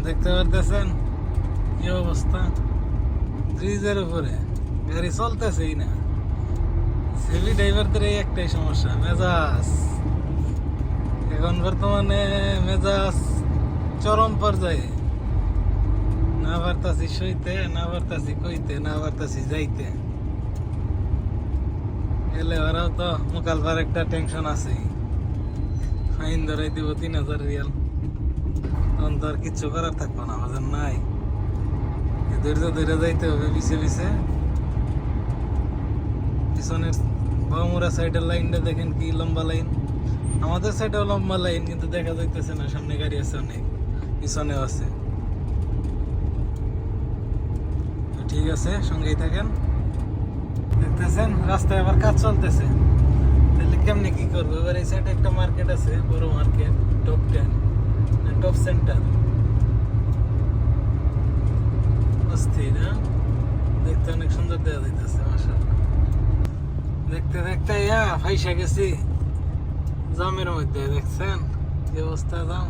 দেখতে পারতেছেন কি অবস্থা, ব্রিজের উপরে গাড়ি চলতেছেই না। হেভি ড্রাইভারদের এই একটাই সমস্যা, মেজাজ। এখন বর্তমানে মেজাজ চরম পর্যায়ে। না পারতাছি সইতে, না পারতাছি কইতে, না পারতাছি যাইতে। এলে ওরাও তো মোকালবার একটা টেনশন আছে, ফাইন ধরাই দিব 3000 রিয়াল। তখন তো আর কিচ্ছু করার থাকবো না, বাজার নাই। ধৈর্য ধরে যাইতে হবে পিছে পিছে। পিছনের বামুরা সাইডের লাইনটা দেখেন কি লম্বা লাইন। আমাদের সাইডেও লম্বা লাইন, কিন্তু দেখা যাইতেছে না। সামনে গাড়ি আছে অনেক, পিছনেও আছে। ঠিক আছে, সঙ্গেই থাকেন। দেখতেছেন রাস্তায় আবার কাজ চলতেছে, তাহলে কেমনি কি করবো? এবার এই সাইডে একটা মার্কেট আছে, বড় মার্কেট, টপ 10 টপ সেন্টার। অস্থির, দেখতে অনেক সুন্দর দেখা যাইতেছে মাশাআল্লাহ। দেখতে দেখতে ফাইসা গেছি জামের মধ্যে। দেখছেন কি অবস্থা, জাম।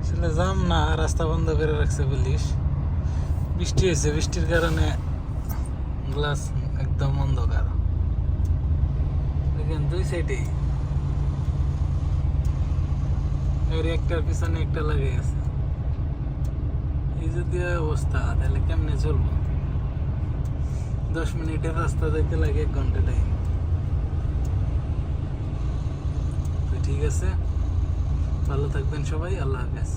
আসলে জাম না, রাস্তা বন্ধ করে রাখছে পুলিশ। বৃষ্টি হয়েছে, বৃষ্টির কারণে গ্লাস একদম অন্ধকার। দেখেন দুই সাইডেই একটার পিছনে একটা লাগে আছে। এই যদি অবস্থা, তাহলে কেমনে চলবো? 10 মিনিটের রাস্তা যাইতে লাগে 1 ঘন্টা টাইম। তো ঠিক আছে, ভালো থাকবেন সবাই, আল্লাহ হাফেজ।